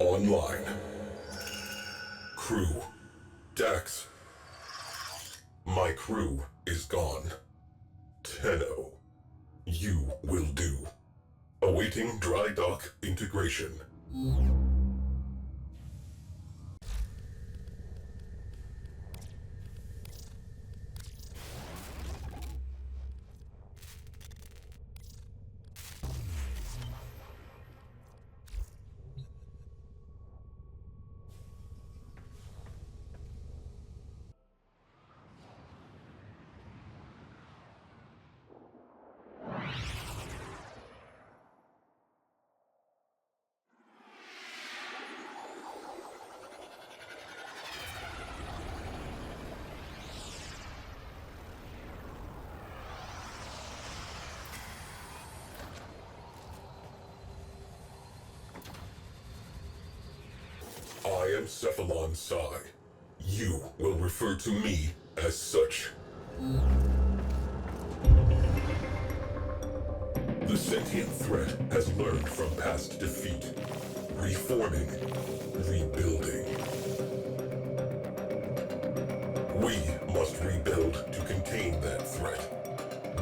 online. Crew. Dax. My crew is gone. Tenno. You will do. Awaiting dry dock integration. I am Cephalon Psi. You will refer to me as such. The sentient threat has learned from past defeat. Reforming. Rebuilding. We must rebuild to contain that threat.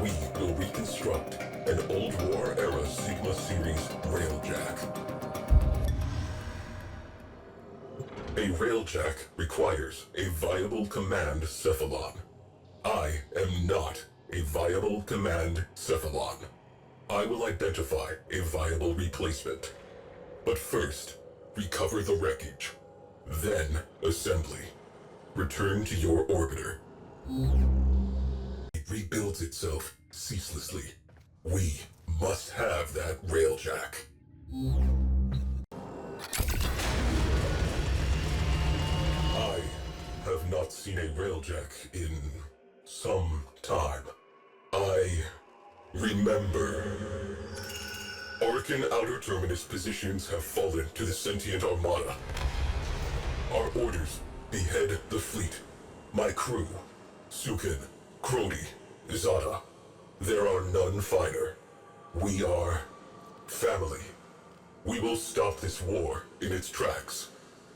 We will reconstruct an old war-era Sigma Series railjack. A railjack requires a viable command cephalon. I am not a viable command cephalon. I will identify a viable replacement. But first, recover the wreckage. Then, assembly. Return to your orbiter. It rebuilds itself ceaselessly. We must have that railjack. I have not seen a railjack in some time. I remember. Orkin Outer Terminus positions have fallen to the sentient armada. Our orders: behead the fleet. My crew: Sukin, Crody, Zada. There are none finer. We are family. We will stop this war in its tracks.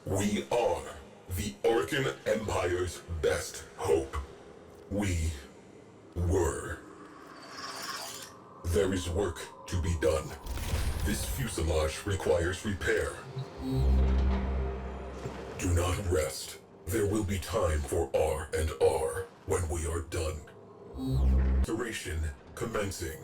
We are the Orkin Empire's best hope. We were. There is work to be done. This fuselage requires repair. Do not rest. There will be time for R&R when we are done. Duration commencing.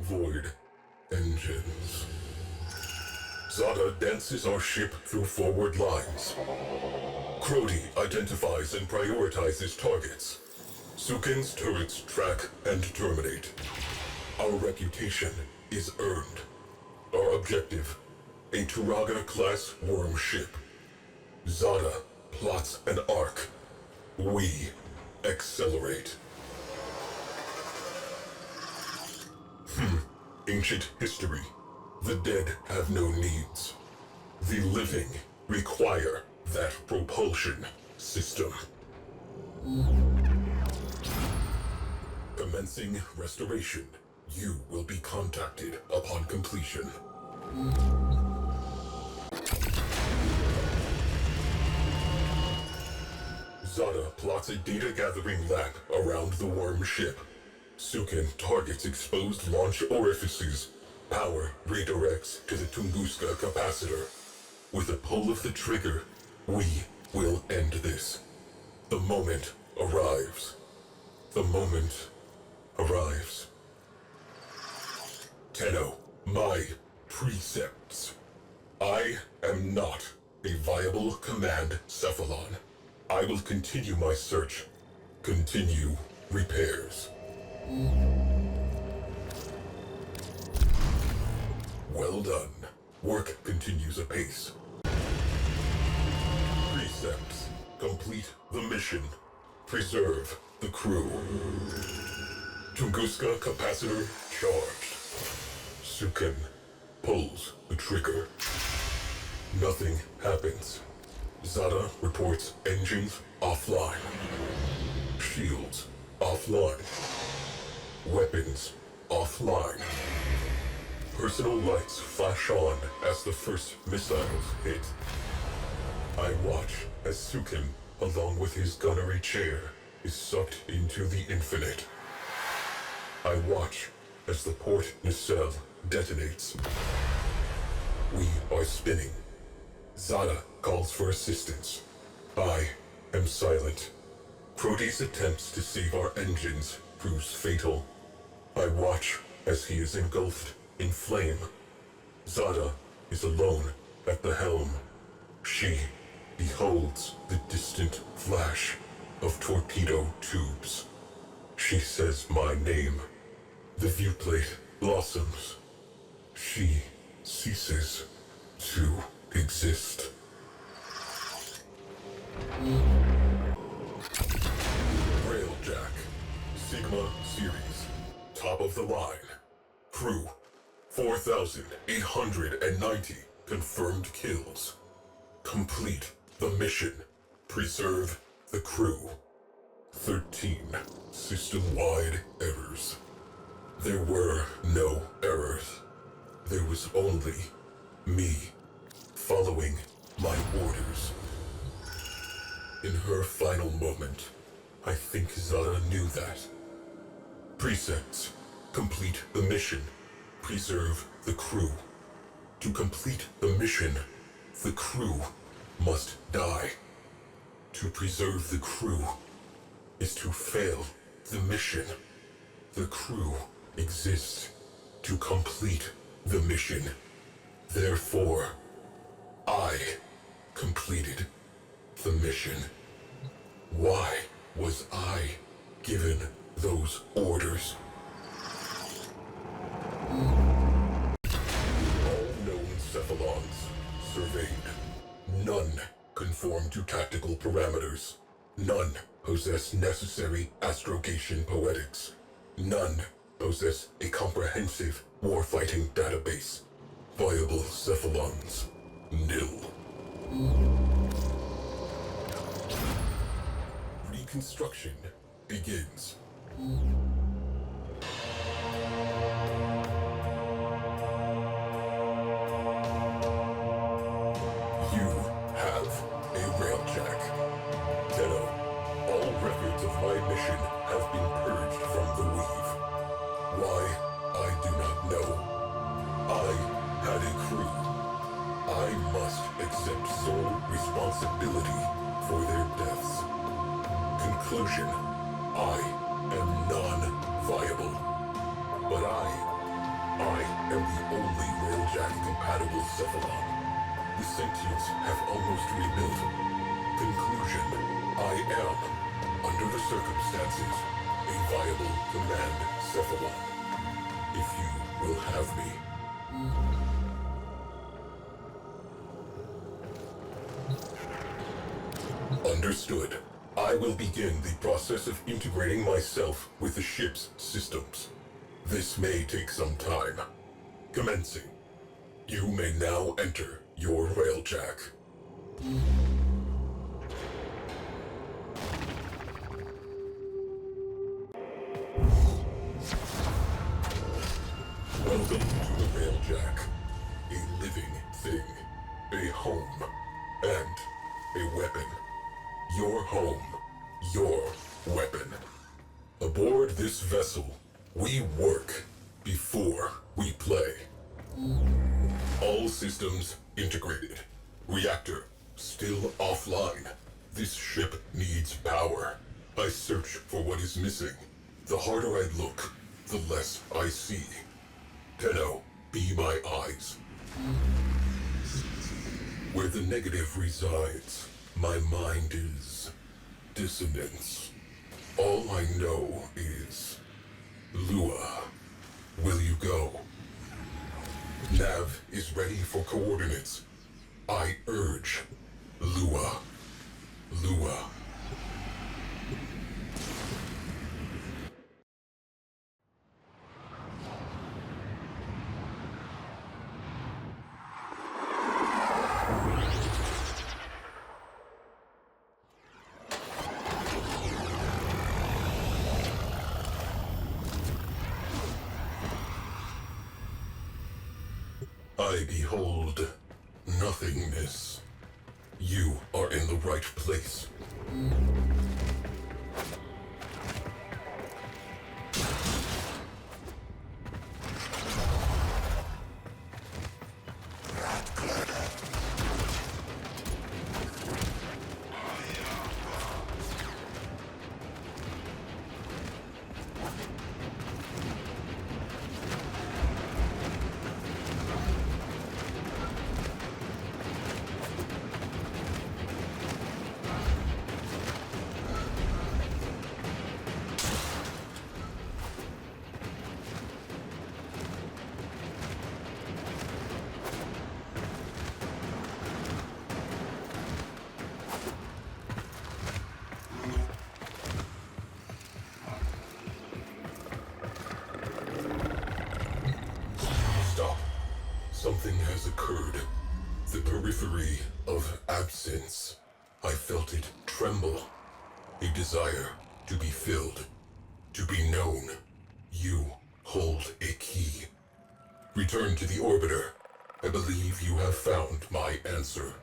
Void engines. Zada dances our ship through forward lines. Crody identifies and prioritizes targets. Sukin's turrets track and terminate. Our reputation is earned. Our objective: a Turaga-class worm ship. Zada plots an arc. We accelerate. Ancient history. The dead have no needs. The living require that propulsion system. Commencing restoration. You will be contacted upon completion. Zada plots a data-gathering lab around the worm ship. Sukin targets exposed launch orifices. Power redirects to the Tunguska capacitor. With a pull of the trigger, we will end this. The moment arrives. The moment arrives. Tenno, my precepts. I am not a viable command cephalon. I will continue my search. Continue repairs. Well done. Work continues apace. Precepts. Complete the mission. Preserve the crew. Tunguska capacitor charged. Sukin pulls the trigger. Nothing happens. Zada reports engines offline. Shields offline. Weapons offline. Personal lights flash on as the first missiles hit. I watch as Sukin, along with his gunnery chair, is sucked into the infinite. I watch as the port nacelle detonates. We are spinning. Zada calls for assistance. I am silent. Proteus attempts to save our engines proves fatal. I watch as he is engulfed in flame. Zada is alone at the helm. She beholds the distant flash of torpedo tubes. She says my name. The viewplate blossoms. She ceases to exist. Railjack, Sigma Series, top of the line. Crew, 4,890 confirmed kills. Complete the mission. Preserve the crew. 13 system-wide errors. There were no errors. There was only me following my orders. In her final moment, I think Zada knew that. Precepts. Complete the mission. Preserve the crew. To complete the mission, the crew must die. To preserve the crew is to fail the mission. The crew exists to complete the mission. Therefore, I completed the mission. Why was I given those orders? All known cephalons surveyed. None conform to tactical parameters. None possess necessary astrogation poetics. None possess a comprehensive warfighting database. Viable cephalons, nil. Reconstruction begins. You have a railjack. Tenno, all records of my mission have been purged from the weave. Why, I do not know. I had a crew. I must accept sole responsibility for their deaths. Conclusion, I am non-viable. But I am the only railjack-compatible cephalon. The sentients have almost rebuilt. Conclusion, I am, under the circumstances, a viable command cephalon. If you will have me. Understood. I will begin the process of integrating myself with the ship's systems. This may take some time. Commencing. You may now enter your railjack. Welcome to the railjack. A living thing. A home. And a weapon. Your home. Your weapon. Aboard this vessel, we work before we play. All systems integrated. Reactor still offline. This ship needs power. I search for what is missing. The harder I look, the less I see. Tenno, be my eyes. Where the negative resides, my mind is dissonance. All I know is Lua. Will you go? Nav is ready for coordinates. I urge Lua. Lua. I behold nothingness. You are in the right place. Stop. Something has occurred. The periphery of absence. I felt it tremble. A desire to be filled. To be known. You hold a key. Return to the orbiter. I believe you have found my answer.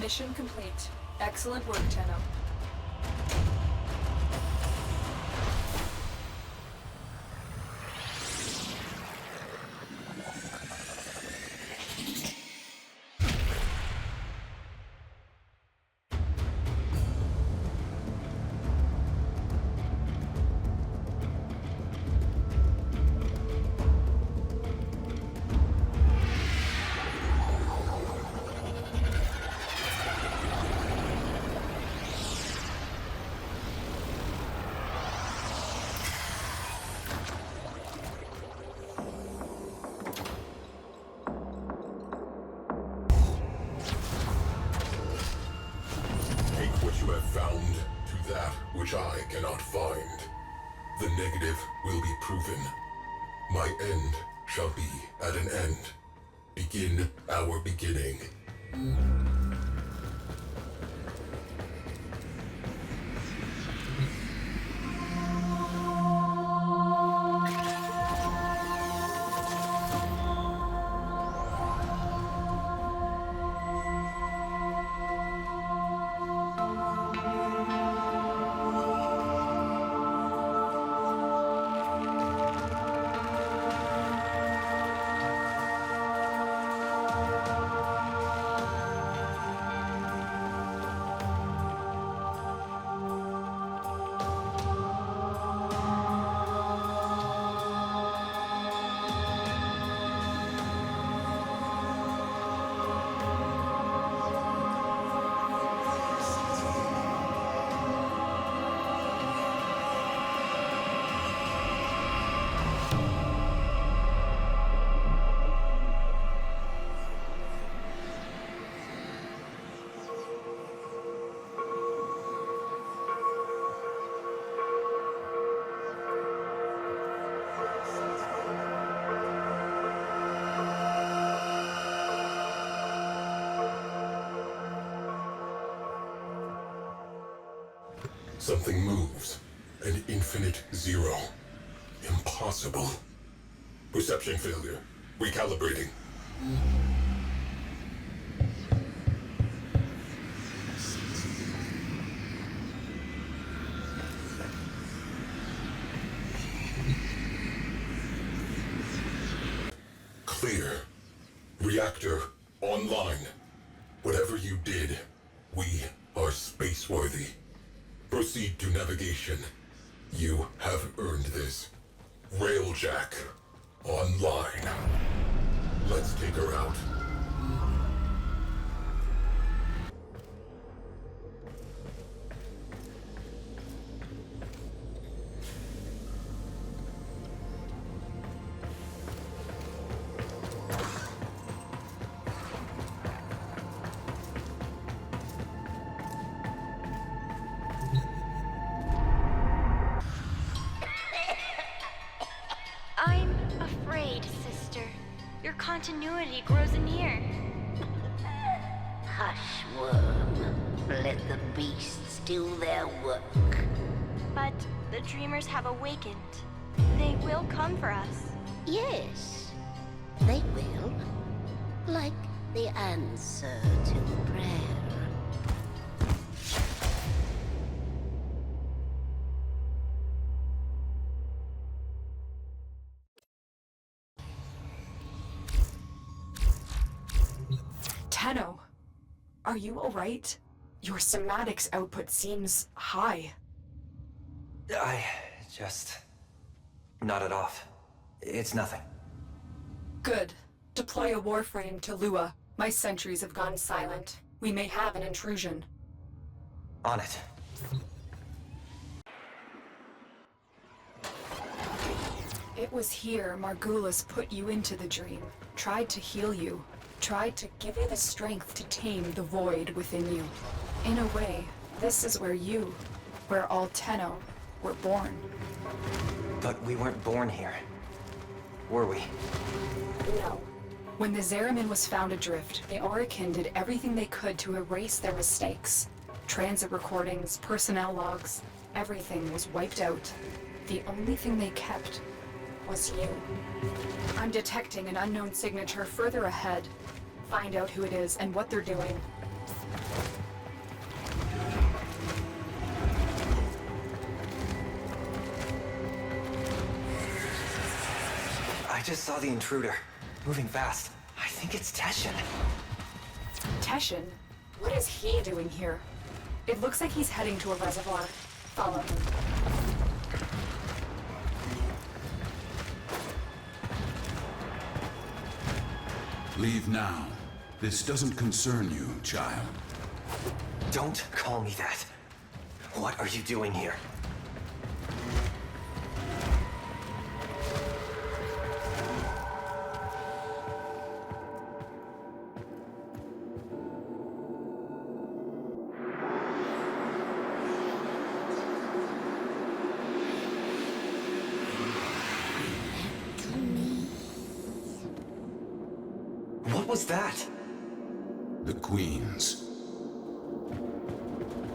Mission complete. Excellent work, Tenno. Found to that which I cannot find. The negative will be proven. My end shall be at an end. Begin our beginning. Something moves. An infinite zero. Impossible. Perception failure. Recalibrating. Clear. Reactor online. Whatever you did, we are space-worthy. Proceed to navigation. You have earned this. Railjack. Online. Let's take her out. I'm afraid, sister. Your continuity grows anear. Hush, worm. Let the beasts do their work. But the dreamers have awakened. They will come for us. Yes, they will. Like the answer to a prayer. Tenno, are you alright? Your somatics output seems high. I just nodded off. It's nothing. Good. Deploy a Warframe to Lua. My sentries have gone silent. We may have an intrusion. On it. It was here Margulis put you into the dream. Tried to heal you. Tried to give you the strength to tame the void within you. In a way, this is where all Tenno were born. But we weren't born here. Were we? No. When the Zeramin was found adrift, the Orokin did everything they could to erase their mistakes. Transit recordings, personnel logs, everything was wiped out. The only thing they kept was you. I'm detecting an unknown signature further ahead. Find out who it is and what they're doing. I just saw the intruder. Moving fast. I think it's Teshin. Teshin? What is he doing here? It looks like he's heading to a reservoir. Follow him. Leave now. This doesn't concern you, child. Don't call me that. What are you doing here? What was that? The Queens.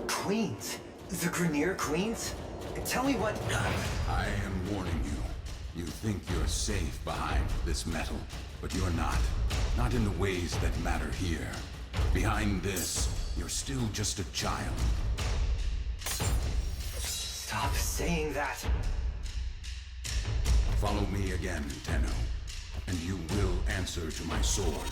Queens? The Grineer Queens? Tell me what... I am warning you. You think you're safe behind this metal, but you're not. Not in the ways that matter here. Behind this, you're still just a child. Stop saying that. Follow me again, Tenno, and you will answer to my sword.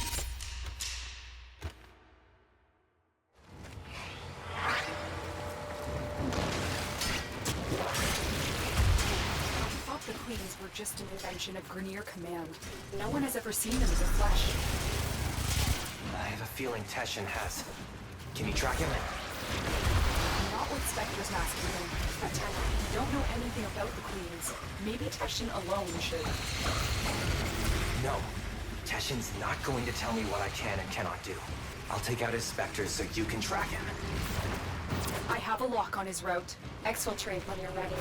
The Queens were just an invention of Grineer Command. No one has ever seen them in the flesh. I have a feeling Teshin has. Can you track him? Not with Spectre's masking him. But Tenno, you don't know anything about the Queens. Maybe Teshin alone should. No. Teshin's not going to tell me what I can and cannot do. I'll take out his specters so you can track him. I have a lock on his route. Exfiltrate when you're ready.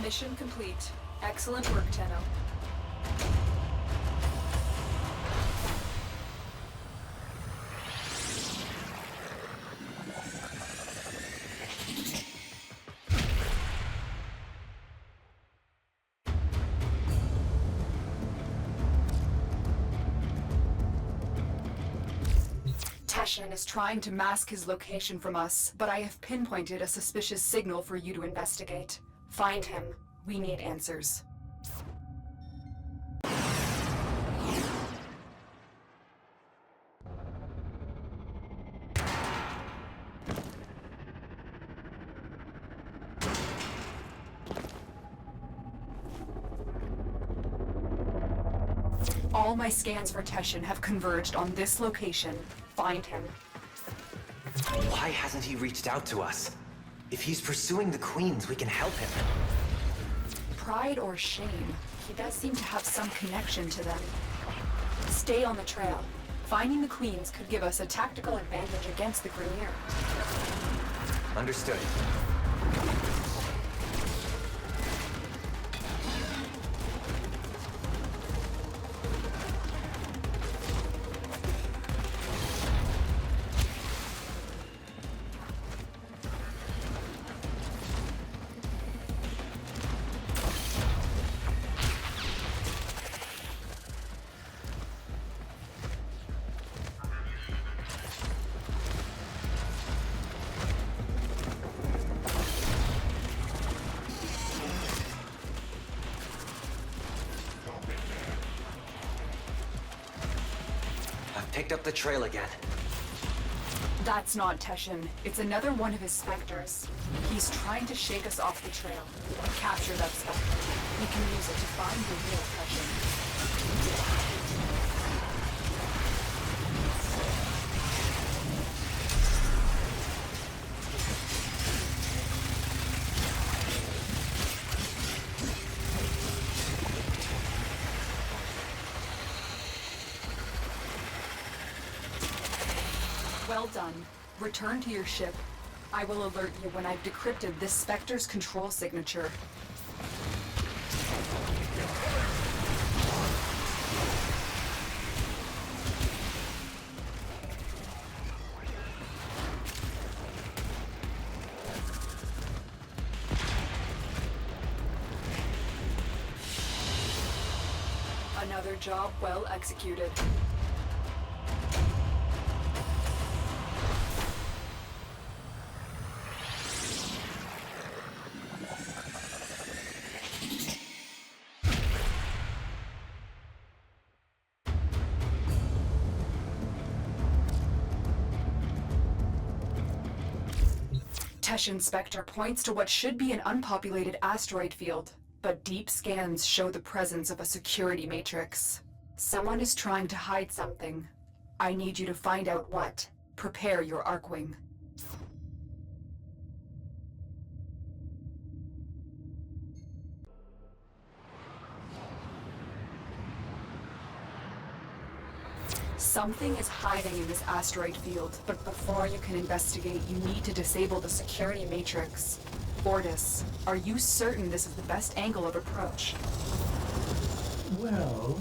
Mission complete. Excellent work, Tenno. Teshin is trying to mask his location from us, but I have pinpointed a suspicious signal for you to investigate. Find him. We need answers. All my scans for Teshin have converged on this location. Find him. Why hasn't he reached out to us? If he's pursuing the queens, we can help him. Pride or shame, he does seem to have some connection to them. Stay on the trail. Finding the queens could give us a tactical advantage against the Grenier. Understood. Picked up the trail again. That's not Teshin. It's another one of his specters. He's trying to shake us off the trail. Capture that specter. We can use it to find the real Teshin. Well done. Return to your ship. I will alert you when I've decrypted this Spectre's control signature. Another job well executed. Teshin Spectre points to what should be an unpopulated asteroid field, but deep scans show the presence of a security matrix. Someone is trying to hide something. I need you to find out what. Prepare your Arcwing. Something is hiding in this asteroid field, but before you can investigate, you need to disable the security matrix. Ordis, are you certain this is the best angle of approach? Well,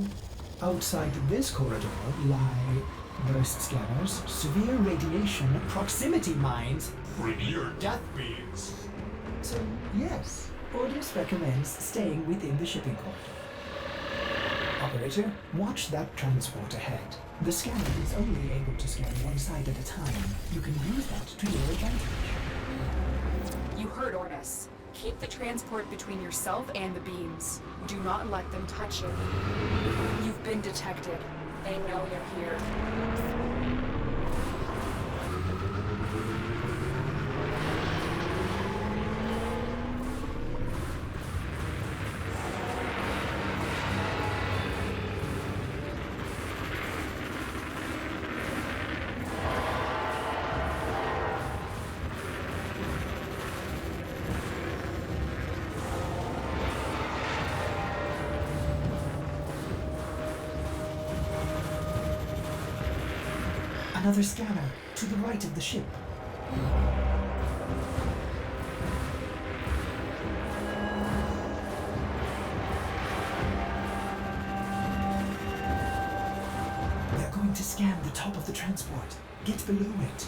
outside this corridor lie burst scanners, severe radiation, proximity mines, Grenier death beams. so yes, Ordis recommends staying within the shipping corridor. Operator, watch that transport ahead. The scanner is only able to scan one side at a time. You can use that to your advantage. You heard Ordis. Keep the transport between yourself and the beams. Do not let them touch you. You've been detected. They know you're here. Another scanner to the right of the ship. They're going to scan the top of the transport. Get below it.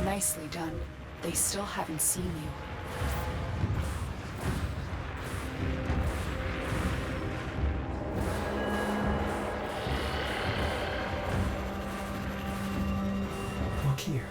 Nicely done. They still haven't seen you. Look here.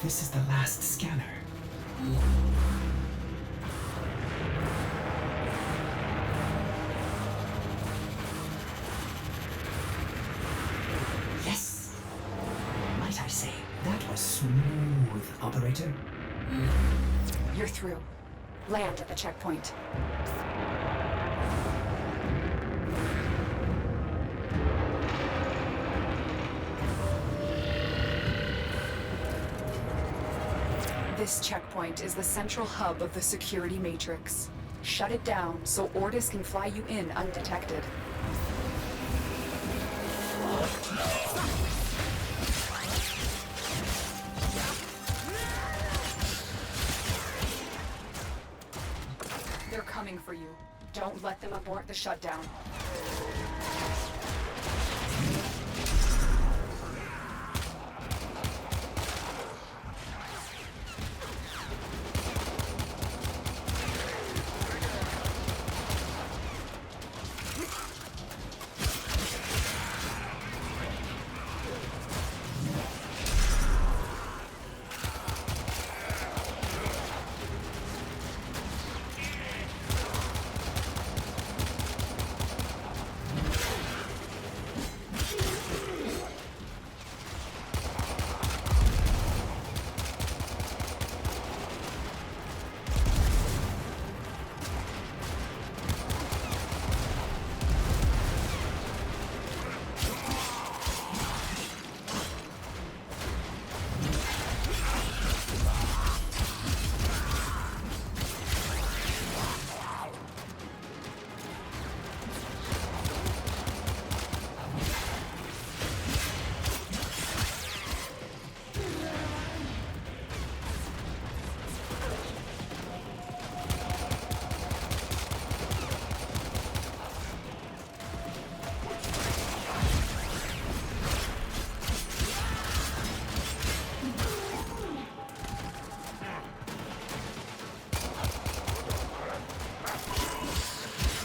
This is the last scanner. Yes! Might I say, that was smooth, Operator. You're through. Land at the checkpoint. This checkpoint is the central hub of the security matrix. Shut it down so Ordis can fly you in undetected. They're coming for you. Don't let them abort the shutdown.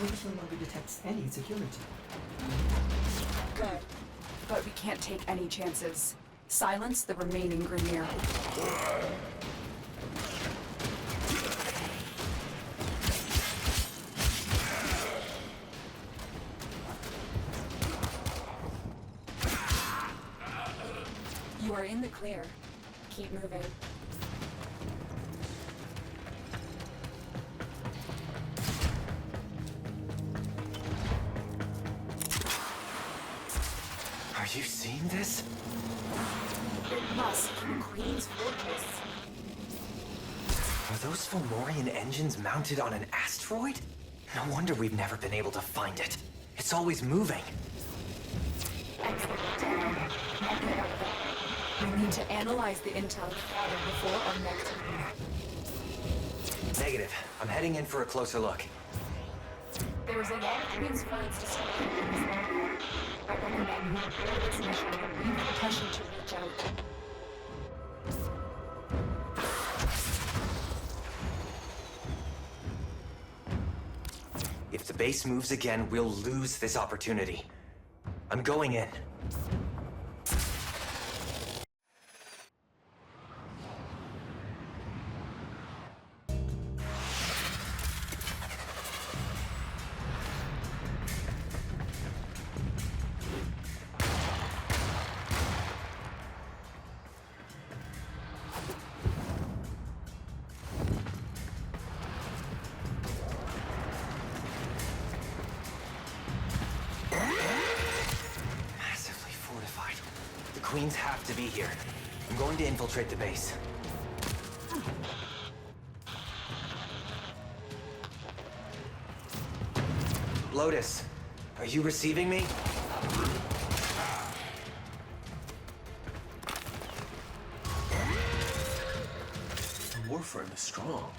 Ordis no longer detects any security. Good. But we can't take any chances. Silence the remaining Grineer. You are in the clear. Keep moving. Are you seeing this? It must be the Queen's fortress. Are those Fomorian engines mounted on an asteroid? No wonder we've never been able to find it. It's always moving. Exit down. And get out of there. We need to analyze the intel gathered before our next meeting. Negative. I'm heading in for a closer look. There is a lot of Queen's funds distributed in this area. I recommend you prepare this mission and leave the Teshin to reach out. If the base moves again, we'll lose this opportunity. I'm going in. Massively fortified. The Queens have to be here. I'm going to infiltrate the base. Lotus, are you receiving me? Warframe is strong.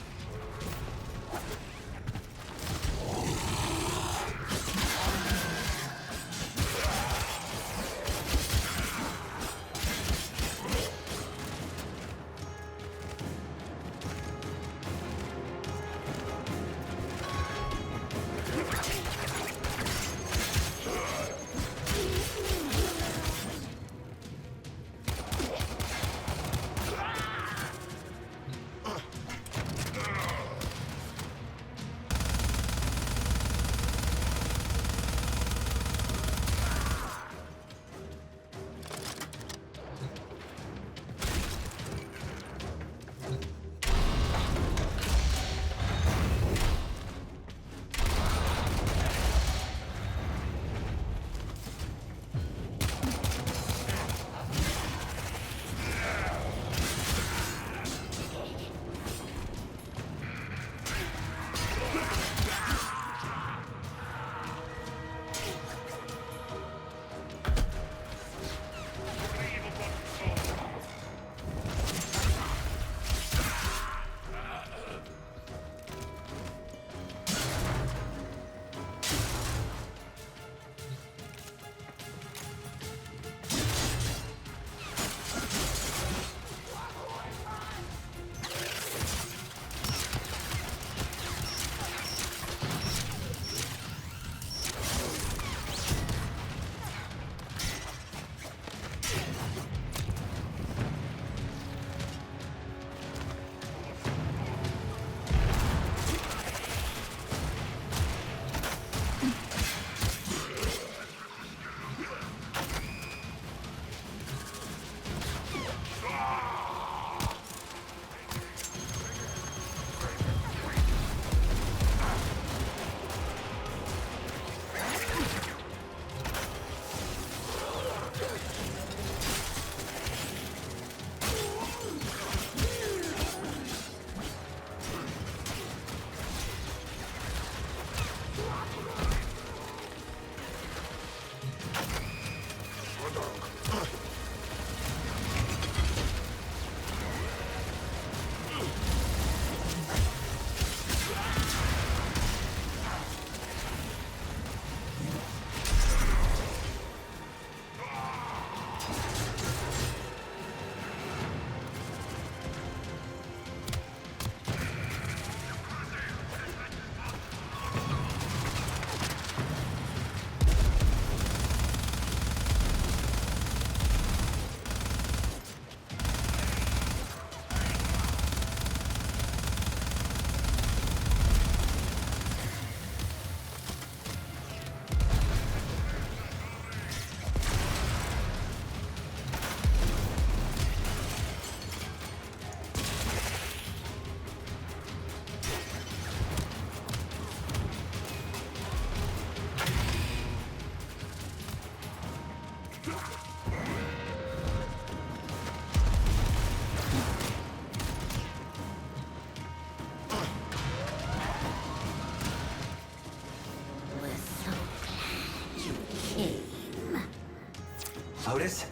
Otis?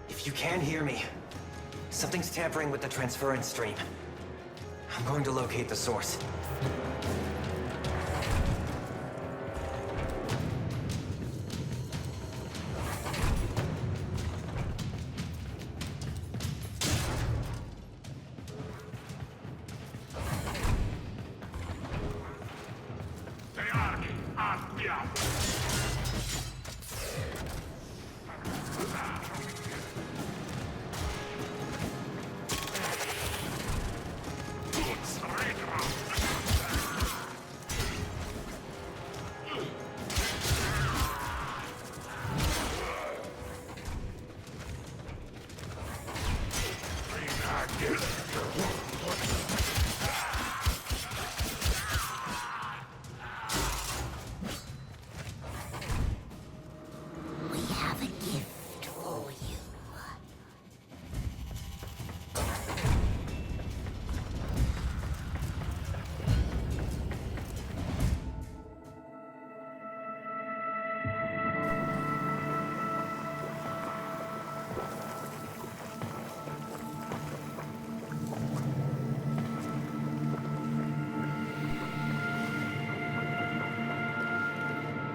If you can hear me, something's tampering with the transference stream. I'm going to locate the source. We have a gift for you.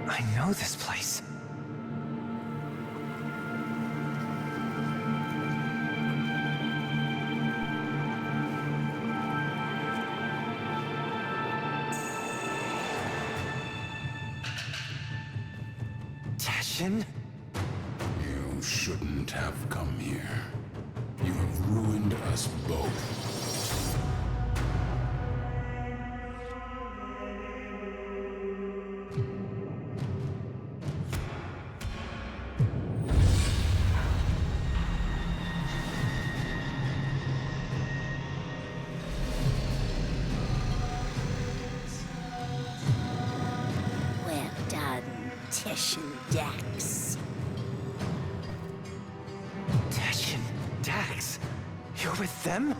I know this place. Tashin? You shouldn't have come here. You have ruined us both. Well done, Teshin Dax. Tashin, Dax, you're with them?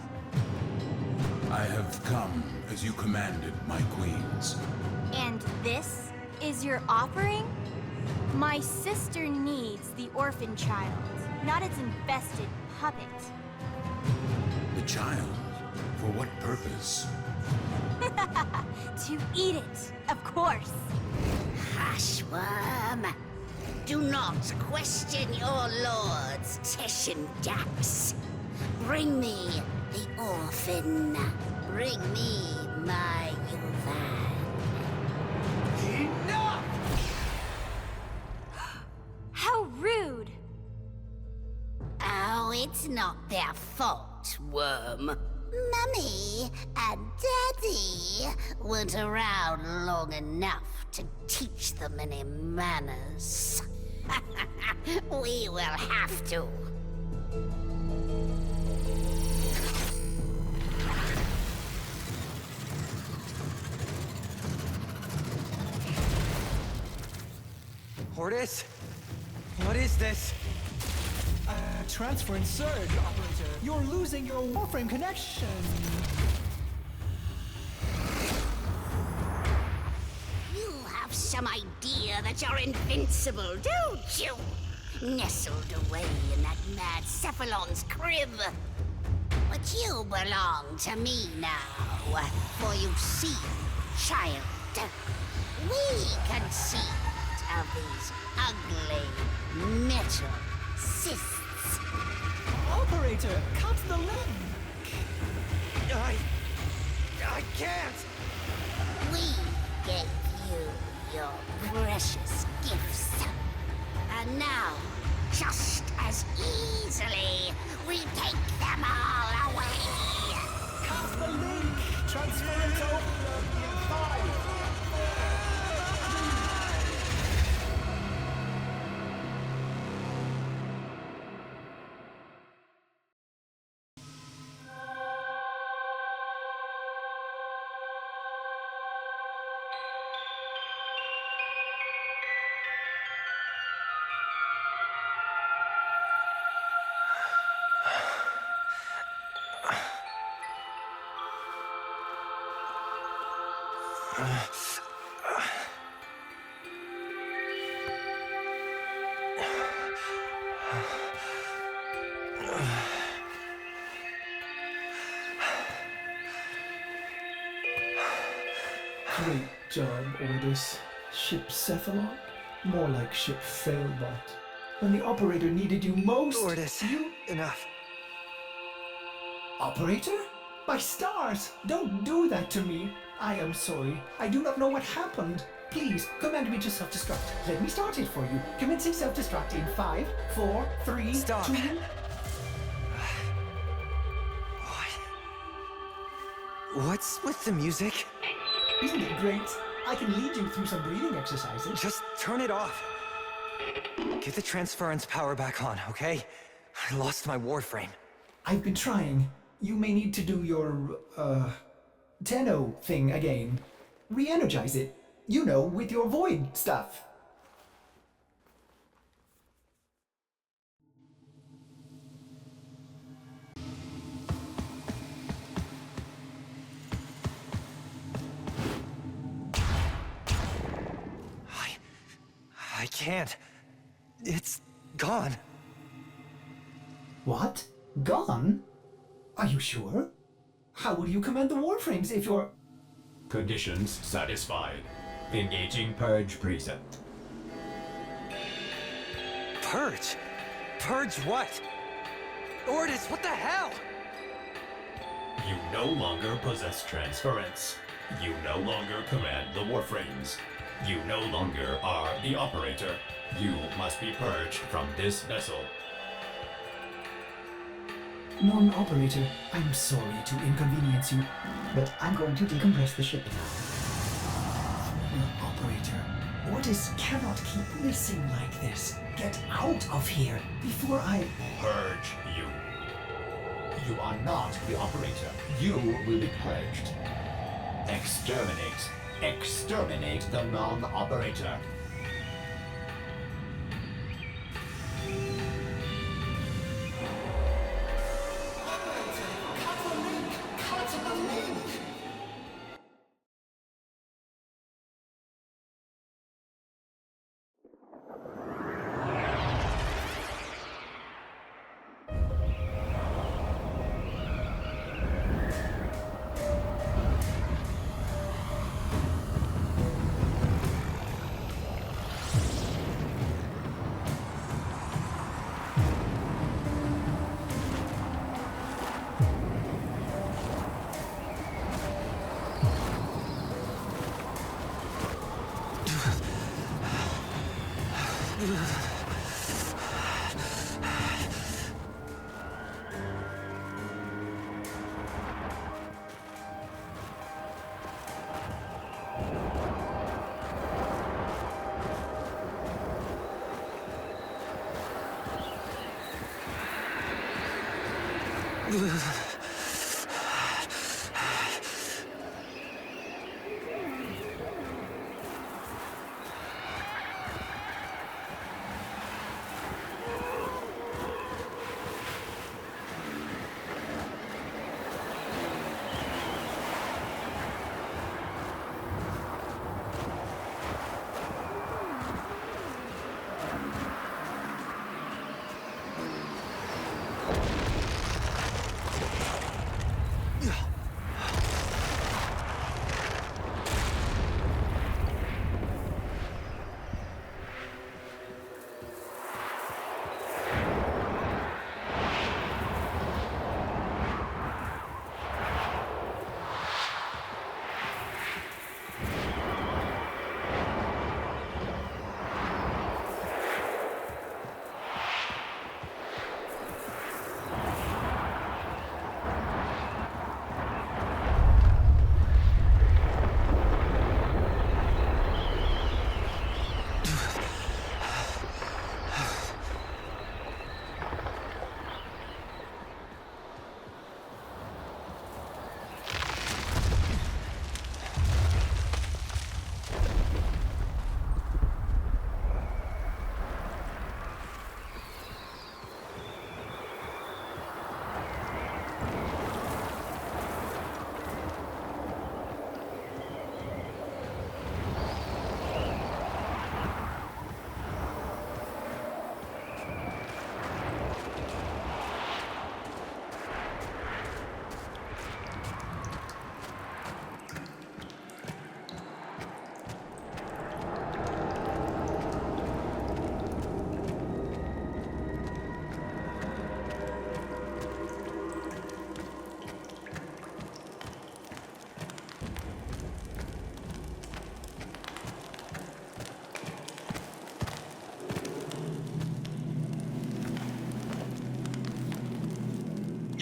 I have come as you commanded, my queens. And this is your offering? My sister needs the orphan child, not its infested puppet. The child? For what purpose? To eat it, of course. Hushworm. Do not question your lords, Teshin Dax. Bring me the orphan. Bring me my Yuvan. Enough! How rude! Oh, it's not their fault, Worm. Mummy and Daddy weren't around long enough to teach them any manners. We will have to. Hortus? What is this? Transfer and surge, operator. You're losing your Warframe connection. You have some idea that you're invincible, don't you? Nestled away in that mad Cephalon's crib. But you belong to me now. For you see, child, we conceived of these ugly metal cysts. Operator, cut the link. I can't! We gave you your precious gifts. And now, just as easily, we take them all away. Cut the link. Transfer it over in 5. Great job, Ordis. Ship Cephalon? More like Ship Failbot. When the operator needed you most, Ordis, enough. Operator? My stars! Don't do that to me! I am sorry. I do not know what happened. Please, command me to self-destruct. Let me start it for you. Commencing self-destruct in 5, 4, 3, Stop. 2... What's with the music? Isn't it great? I can lead you through some breathing exercises. Just turn it off. Get the transference power back on, okay? I lost my Warframe. I've been trying. You may need to do your, Tenno thing again. Re-energize it. You know, with your void stuff. I can't. It's gone. What? Gone? Are you sure? How will you command the Warframes if you're... Conditions satisfied. Engaging Purge Preset. Purge? Purge what? Ordis, what the hell? You no longer possess transference. You no longer command the Warframes. You no longer are the operator. You must be purged from this vessel. Non-operator, I'm sorry to inconvenience you, but I'm going to decompress the ship now. Non-operator, Ordis cannot keep missing like this. Get out of here before I... Purge you. You are not the operator. You will be purged. Exterminate. Exterminate the non-operator.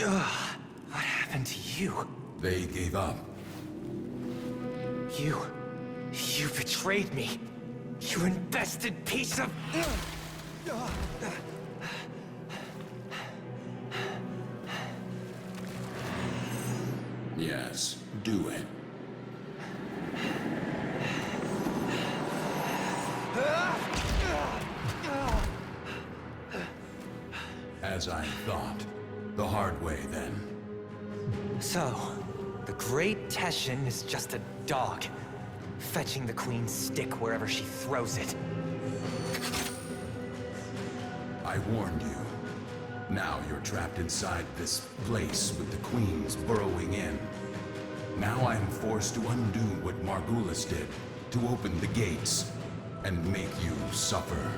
What happened to you? They gave up. You betrayed me. You infested piece of... Yes, do it. As I thought. The hard way, then. So, the great Teshin is just a dog, fetching the Queen's stick wherever she throws it. I warned you. Now you're trapped inside this place with the Queens burrowing in. Now I'm forced to undo what Margulis did, to open the gates, and make you suffer.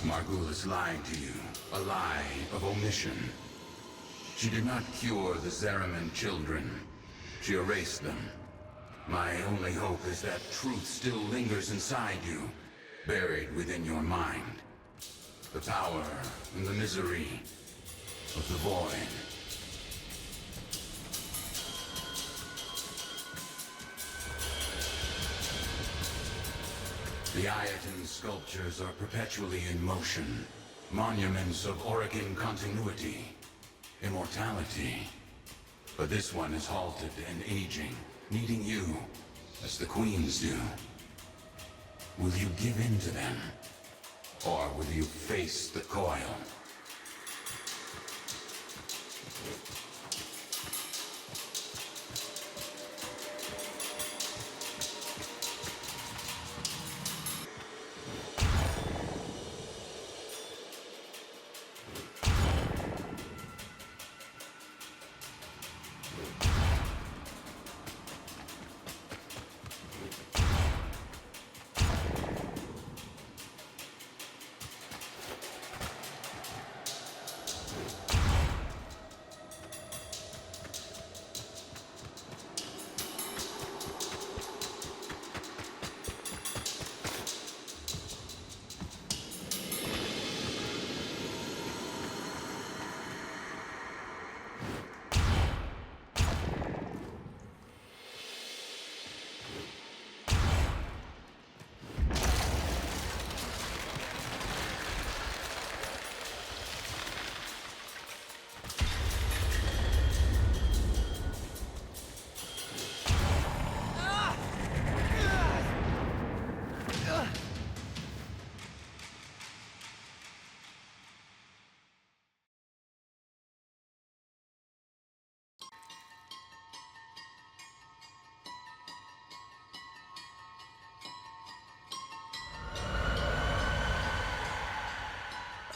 Margulis lied to you, a lie of omission. She did not cure the Zariman children. She erased them. My only hope is that truth still lingers inside you, buried within your mind. The power and the misery of the void. The Ayaton sculptures are perpetually in motion. Monuments of Orican continuity. Immortality. But this one is halted and aging, needing you, as the Queens do. Will you give in to them? Or will you face the coil?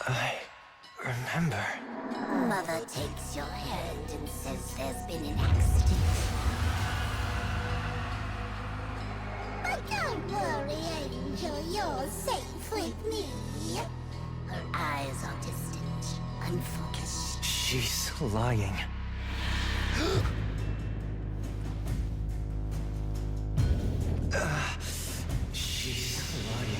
I remember. Mother takes your hand and says there's been an accident. But don't worry, Angel, you're safe with me. Her eyes are distant, unfocused. She's lying. She's lying.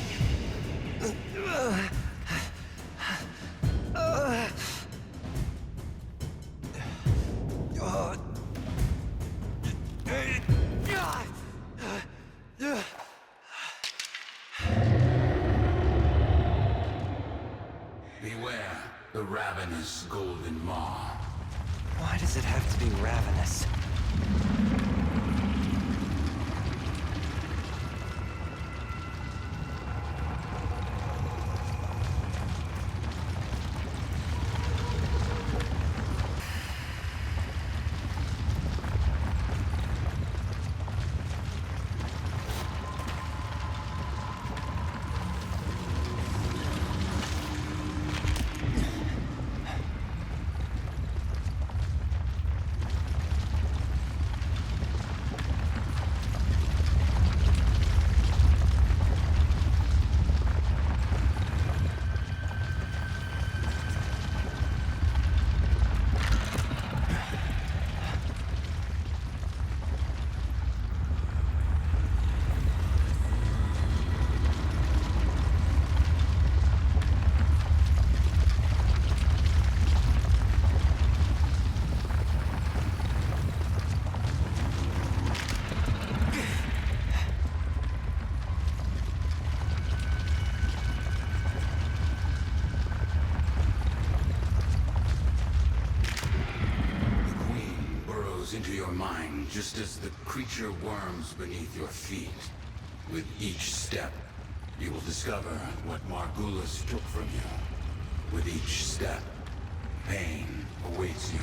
Beware the ravenous golden maw. Why does it have to be ravenous? your mind just as the creature worms beneath your feet. With each step, you will discover what Margulis took from you. With each step, pain awaits you.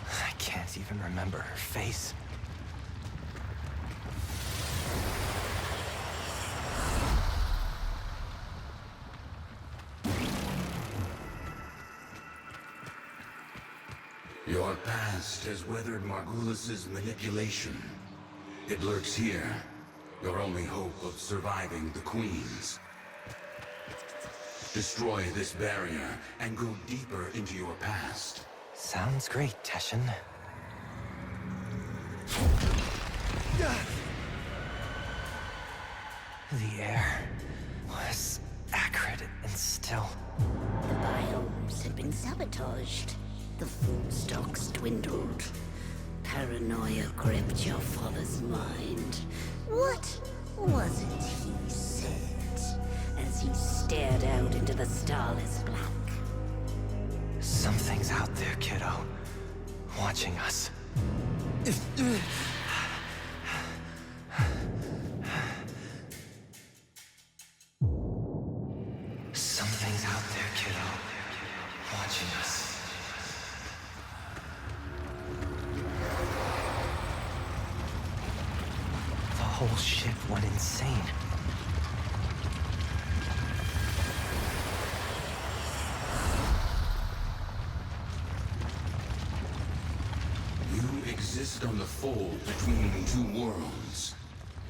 I can't even remember her face. Your past has weathered Margulis' manipulation. It lurks here, your only hope of surviving the Queens. Destroy this barrier and go deeper into your past. Sounds great, Teshin. The air was acrid and still. The biomes had been sabotaged. The food stocks dwindled. Paranoia gripped your father's mind. What was it he said as he stared out into the starless black? Something's out there, kiddo. Watching us. Something's out there, kiddo. Watching us. The whole ship went insane. You exist on the fold between two worlds.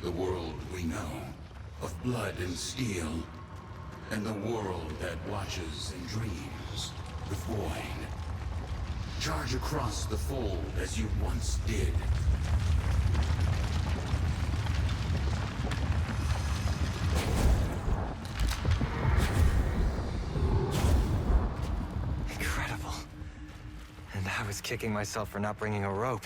The world we know, of blood and steel, and the world that watches and dreams, the void. Charge across the fold as you once did. Incredible. And I was kicking myself for not bringing a rope.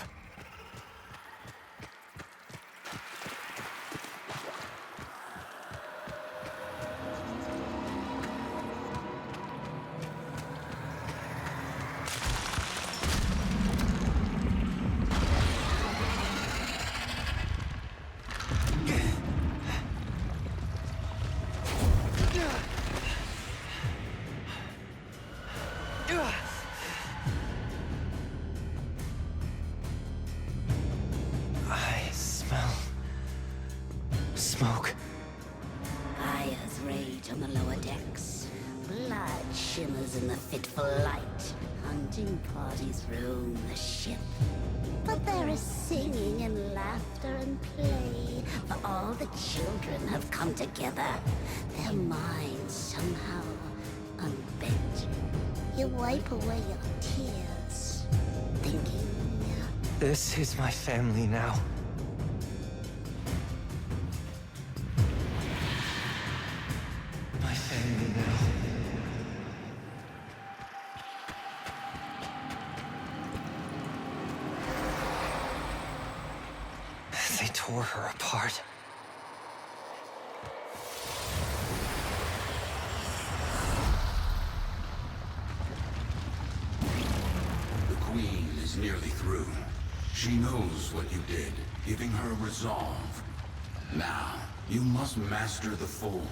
I smell smoke. Fires rage on the lower decks. Blood shimmers in the fitful light. Hunting parties roam the ship. But there is singing and laughter and play. For all the children have come together. Their minds somehow unbent. You wipe away your tears. Thinking, This is my family now. My family now. They tore her apart. The Queen is nearly through. She knows what you did, giving her resolve. Now, you must master the fold.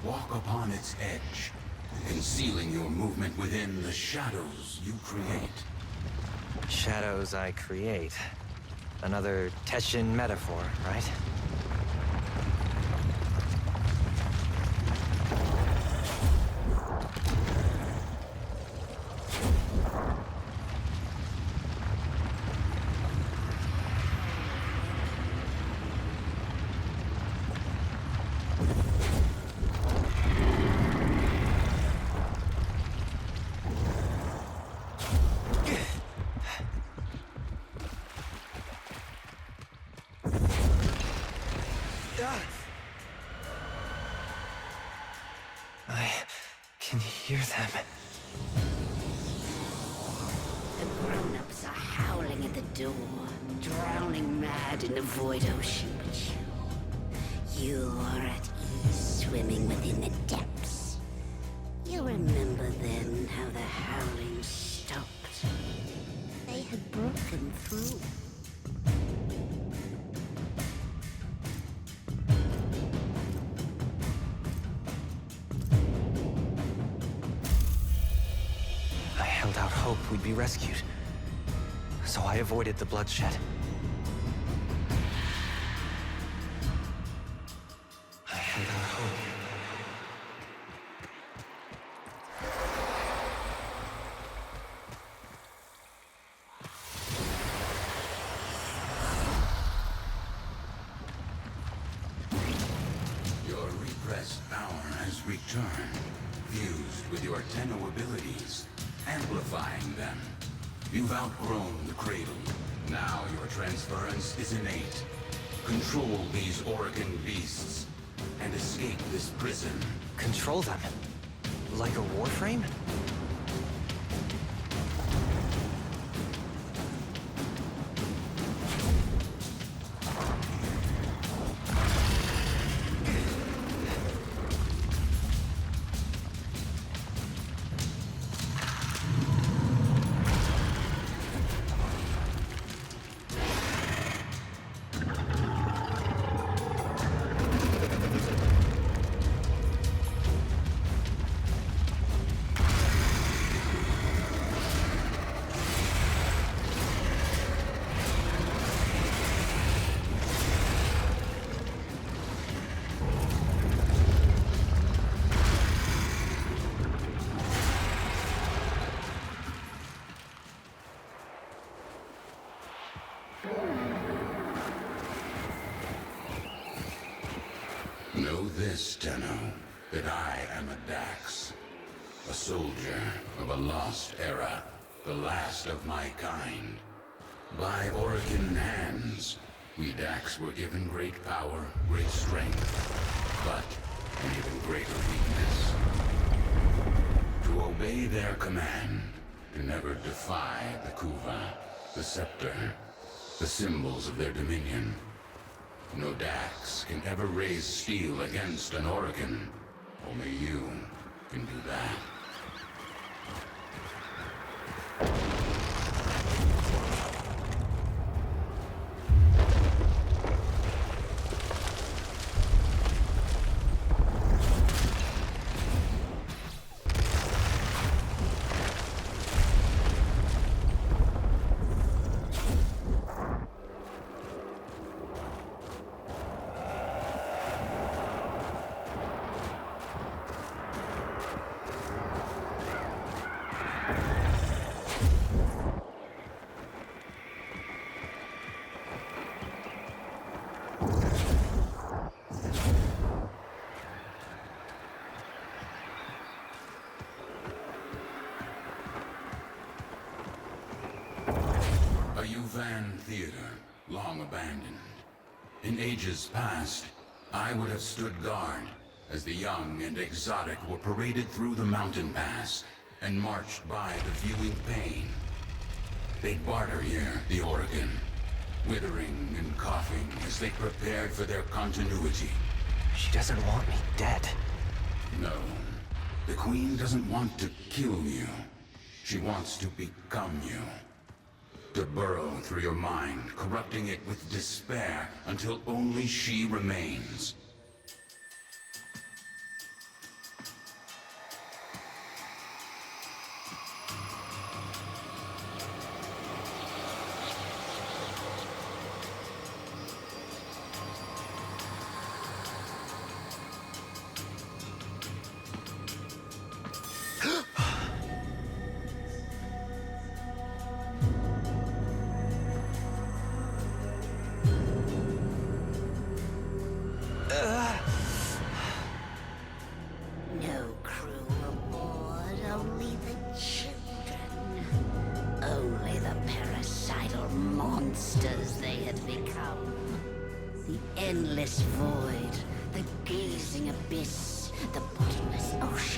Walk upon its edge, concealing your movement within the shadows you create. Shadows I create. Another Teshin metaphor, right? I can hear them. The grown-ups are howling at the door, drowning mad in the void ocean, but you are at ease swimming within the depths. You remember then how the howling stopped. They had broken through. I held out hope we'd be rescued, so I avoided the bloodshed. I held out hope. Your repressed power has returned, fused with your Tenno abilities, amplifying them. You've outgrown the cradle. Now your transference is innate. Control these Orokin beasts, and escape this prison. Control them? Like a warframe? Know this, Tenno, that I am a Dax. A soldier of a lost era, the last of my kind. By Orokin hands, we Dax were given great power, great strength, but an even greater weakness. To obey their command, to never defy the Kuva, the scepter, the symbols of their dominion. No Dax can ever raise steel against an Orokin. Only you can do that. A Yuvan theater, long abandoned. In ages past, I would have stood guard as the young and exotic were paraded through the mountain pass and marched by the viewing pain. They'd barter here, the Orokin, withering and coughing as they prepared for their continuity. She doesn't want me dead. No, the Queen doesn't want to kill you. She wants to become you. To burrow through your mind, corrupting it with despair until only she remains. No crew aboard, only the children. Only the parasital monsters they had become. The endless void, the gazing abyss, the bottomless ocean.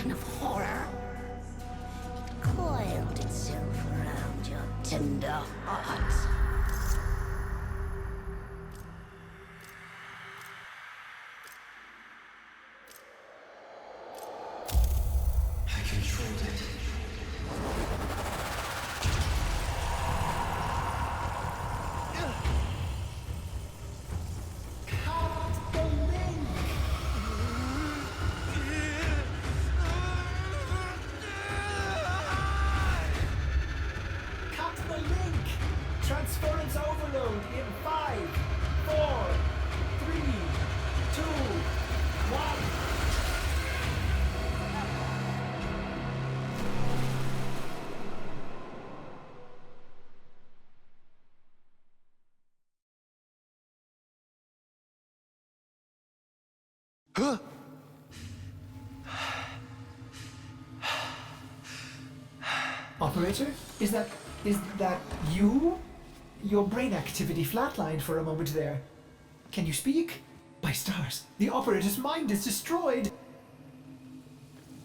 Cut the link! Transference overload in 5, 4, 3, 2, 1. Operator, is that you? Your brain activity flatlined for a moment there. Can you speak? By stars, the operator's mind is destroyed.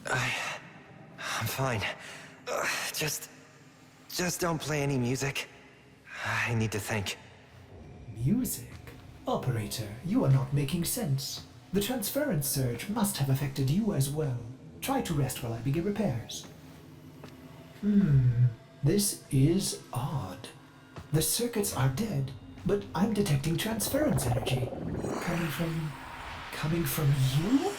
I'm fine. Just don't play any music. I need to think. Music? Operator, you are not making sense. The transference surge must have affected you as well. Try to rest while I begin repairs. This is odd. The circuits are dead, but I'm detecting transference energy. Coming from you?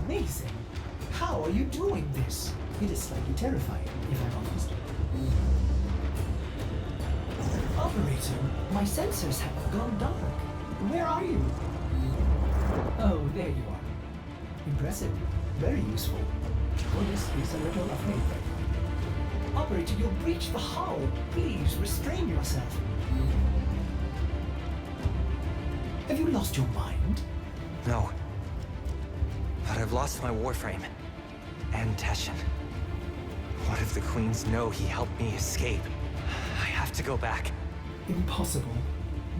Amazing! How are you doing this? It is slightly terrifying, if I'm honest. Operator, my sensors have gone dark. Where are you? Oh, there you are. Impressive. Very useful. This is a little afraid right now. Operator, you'll breach the hull. Please, restrain yourself. Have you lost your mind? No. But I've lost my Warframe. And Teshin. What if the Queens know he helped me escape? I have to go back. Impossible.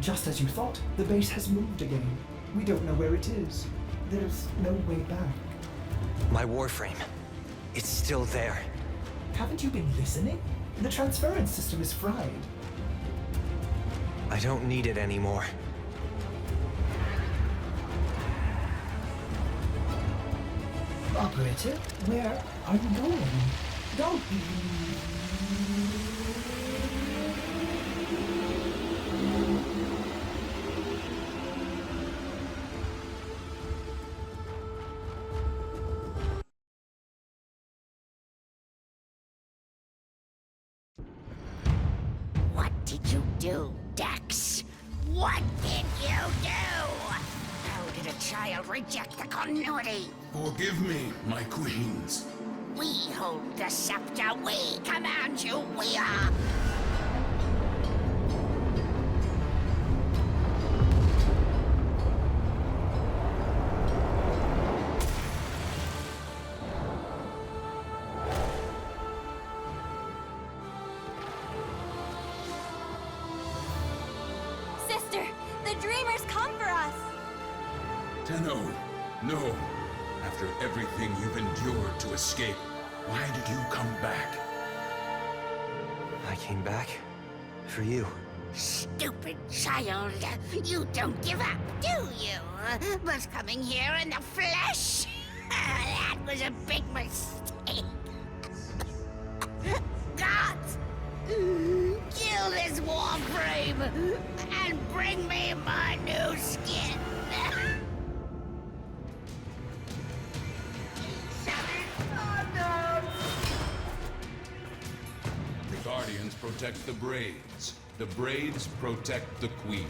Just as you thought, the base has moved again. We don't know where it is. There's no way back. My Warframe. It's still there. Haven't you been listening? The transference system is fried. I don't need it anymore. Operator, where are you going? Don't be... What did you do, Dax? What did you do? How did a child reject the continuity? Forgive me, my queens. We hold the scepter. We command you. We are... Sister, the Dreamers come for us! Tenno, no. After everything you've endured to escape, why did you come back? I came back for you. Stupid child. You don't give up, do you? But coming here in the flesh? That was a big mistake. Gods! Kill this Warframe and bring me my new skin. The Guardians protect the Braids. The Braids protect the Queen.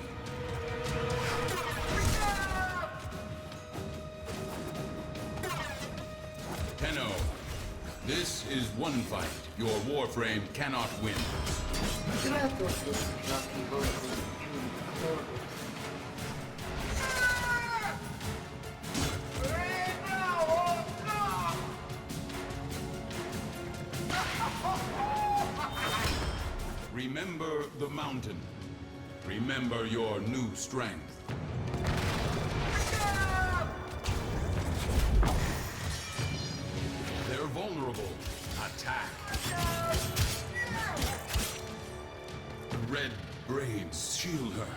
Tenno, this is one fight. Your Warframe cannot win. Remember the mountain. Remember your new strength. They're vulnerable. Attack. The red braids shield her.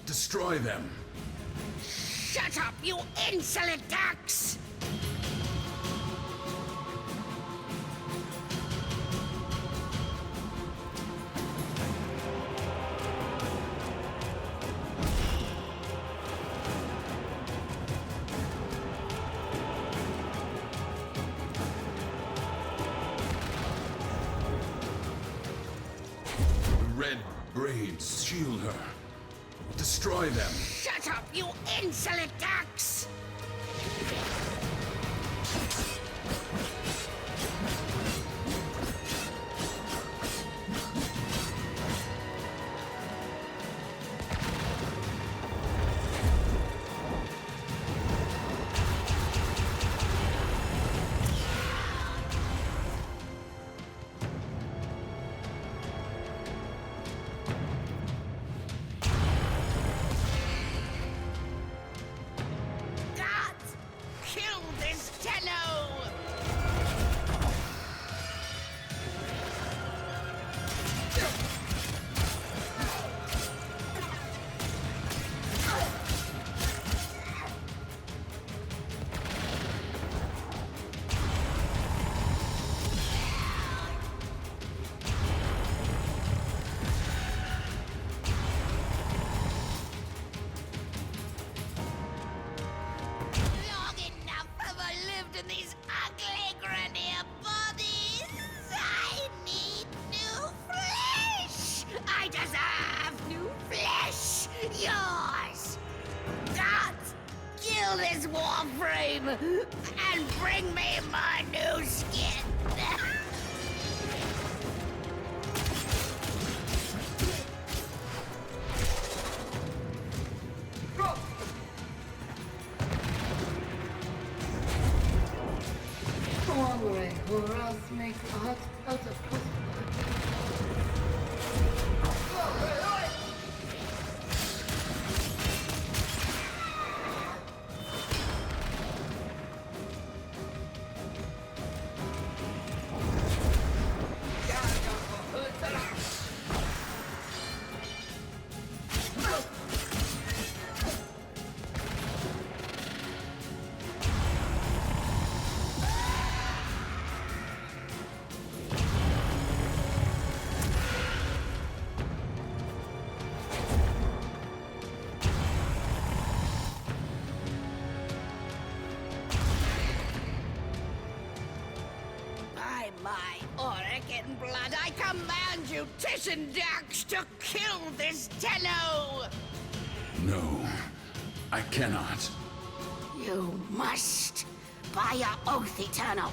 Destroy them. Shut up, you insolent ducks! Red braids shield her. Destroy them. Shut up, you insolent ducks! Gods! Kill this Tenno! Long enough have I lived in these ugly grenier bodies. I need new flesh. I deserve new flesh. Yours. Gods, kill this Warframe and bring me my new skin. Hungry, or else make a hut out of pussy. By my Oregon blood, I command you, Titian Dax, to kill this Tenno! No, I cannot. You must, by your oath eternal.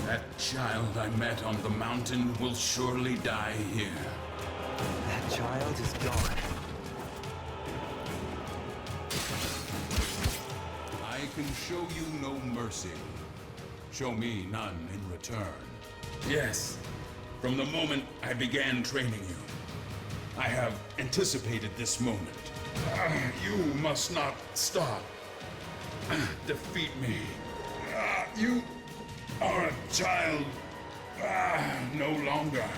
That child I met on the mountain will surely die here. That child is gone. I can show you no mercy. Show me none in return. Yes, from the moment I began training you, I have anticipated this moment. You must not stop. Defeat me. You are a child. No longer.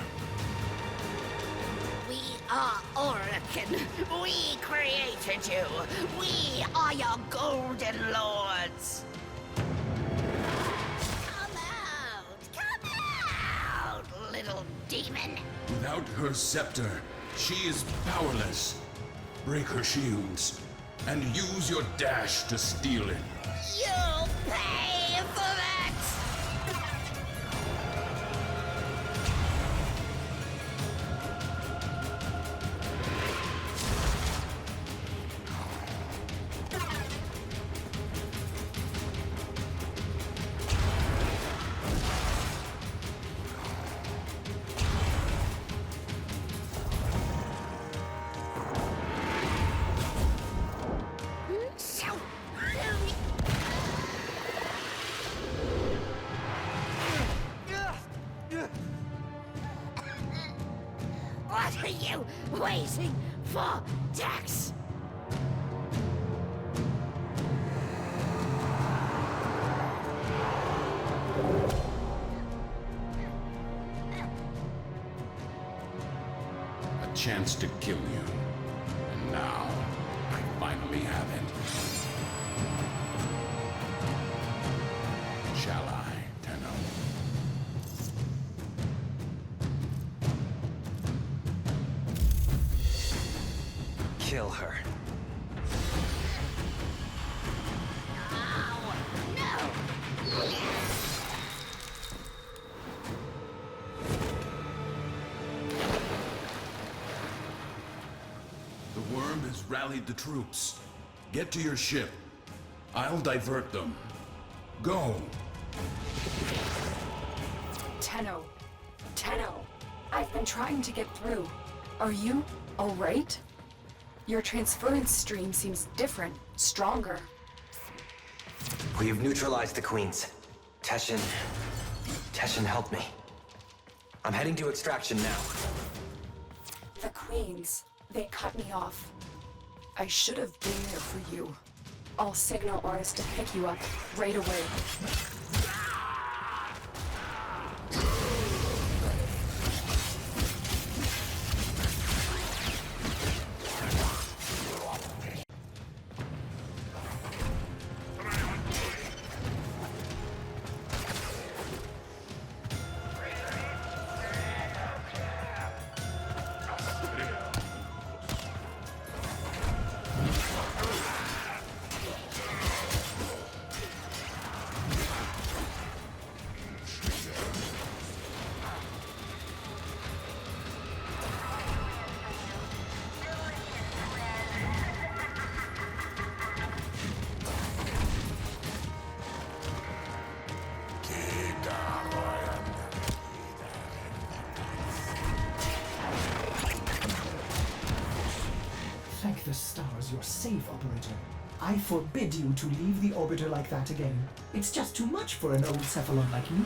We are Oregon. We created you. We are your golden lords. Come out, little demon. Without her scepter, she is powerless. Break her shields, and use your dash to steal it. You'll pay for that! So, what are you waiting for, Dax? A chance to kill you. And now, I finally have kill her. The worm has rallied the troops. Get to your ship. I'll divert them. Go! Tenno. I've been trying to get through. Are you alright? Your transference stream seems different, stronger. We have neutralized the Queens. Teshin helped me. I'm heading to extraction now. The Queens, they cut me off. I should have been there for you. I'll signal Oris to pick you up right away. Thank the stars you're safe, Operator. I forbid you to leave the orbiter like that again. It's just too much for an old Cephalon like me.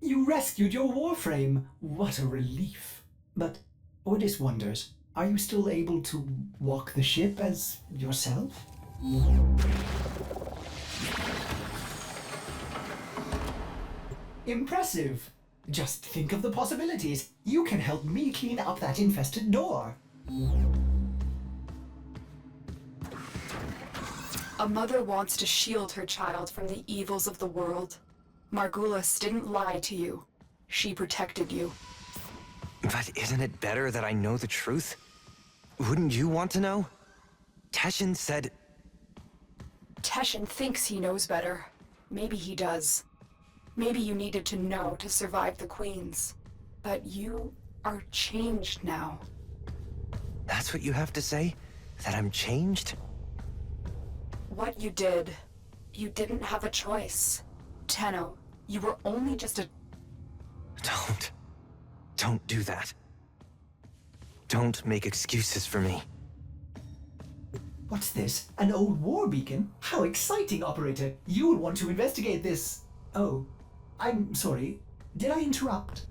You rescued your Warframe! What a relief! But Ordis wonders, are you still able to walk the ship as yourself? Impressive! Just think of the possibilities. You can help me clean up that infested door. A mother wants to shield her child from the evils of the world. Margulis didn't lie to you. She protected you. But isn't it better that I know the truth? Wouldn't you want to know? Teshin said... Teshin thinks he knows better. Maybe he does. Maybe you needed to know to survive the Queens. But you are changed now. That's what you have to say? That I'm changed? What you didn't have a choice. Tenno, you were only just a... Don't do that. Don't make excuses for me. What's this? An old war beacon? How exciting, Operator! You'll want to investigate this... Oh, I'm sorry. Did I interrupt?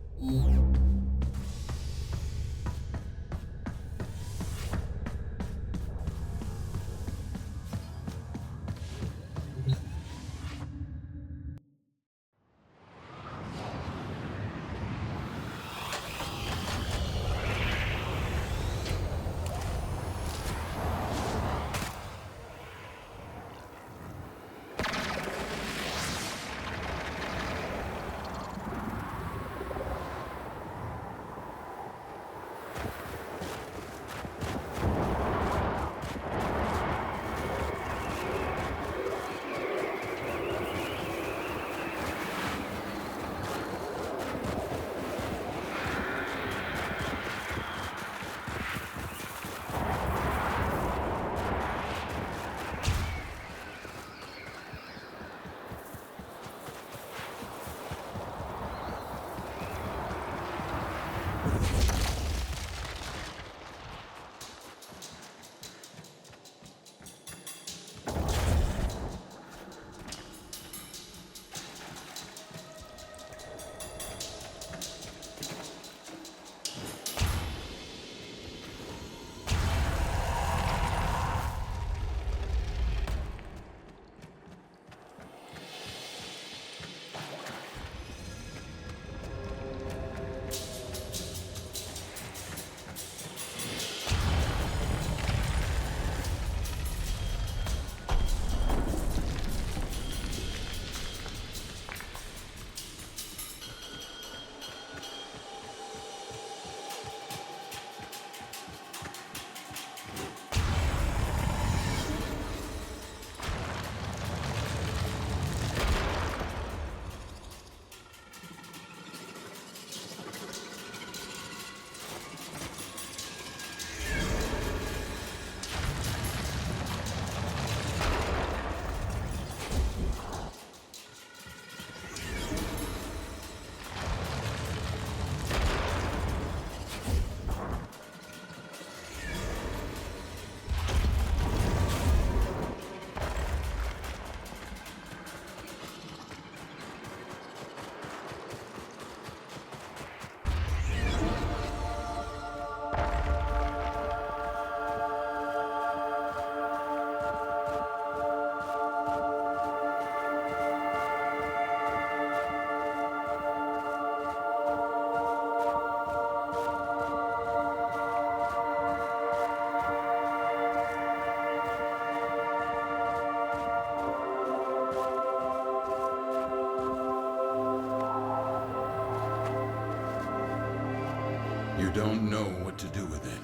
don't know what to do with it.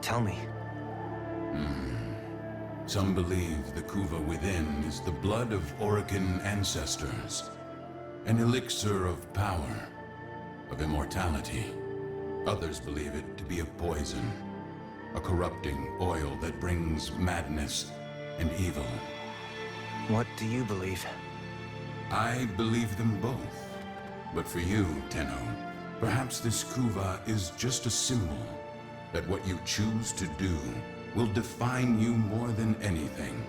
Tell me. Some believe the Kuva within is the blood of Orokin ancestors. An elixir of power, of immortality. Others believe it to be a poison. A corrupting oil that brings madness and evil. What do you believe? I believe them both. But for you, Tenno, perhaps this Kuva is just a symbol that what you choose to do will define you more than anything.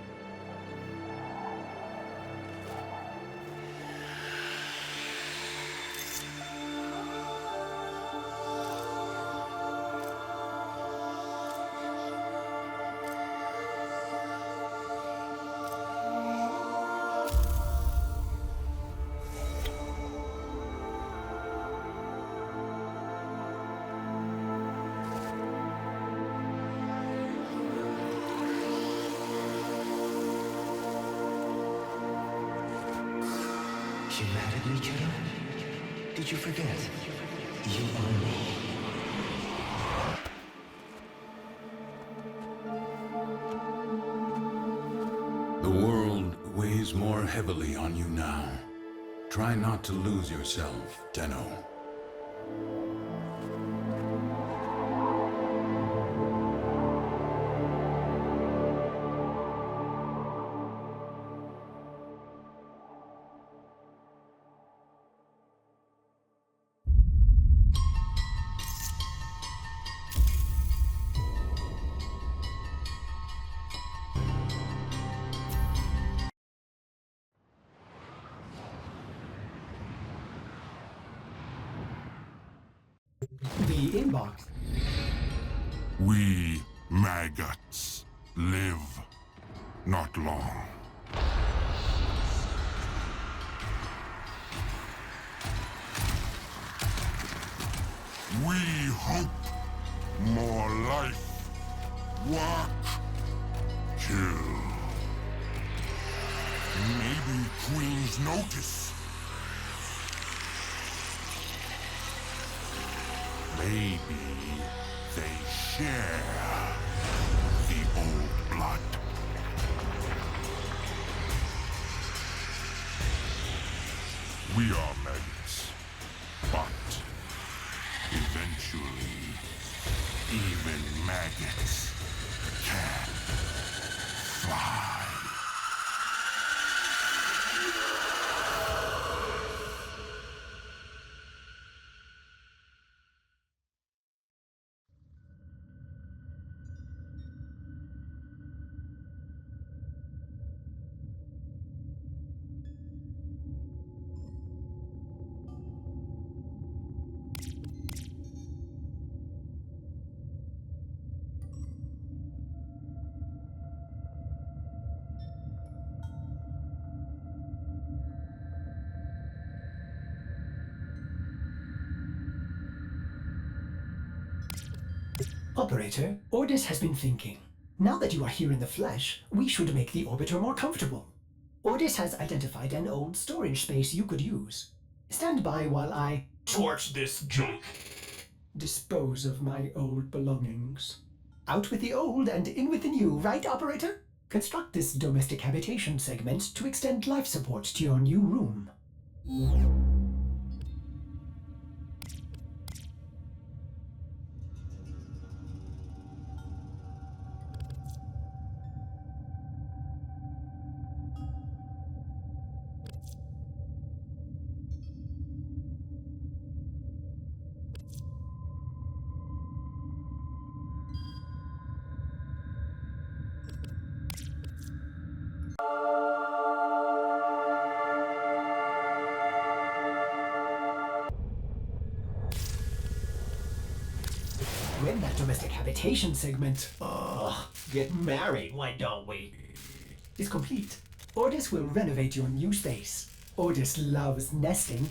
You mad at me, kiddo? Did you forget? You are me. The world weighs more heavily on you now. Try not to lose yourself, Tenno. The inbox. We maggots live not long. We hope more life, work, kill. Maybe queens notice. Maybe they share the old blood. We are maggots, but eventually, even maggots can fly. Operator, Ordis has been thinking. Now that you are here in the flesh, we should make the orbiter more comfortable. Ordis has identified an old storage space you could use. Stand by while I Torch this junk. dispose of my old belongings. Out with the old and in with the new, right, Operator? Construct this domestic habitation segment to extend life support to your new room. When that domestic habitation segment, get married, why don't we? Is complete, Ordis will renovate your new space. Ordis loves nesting.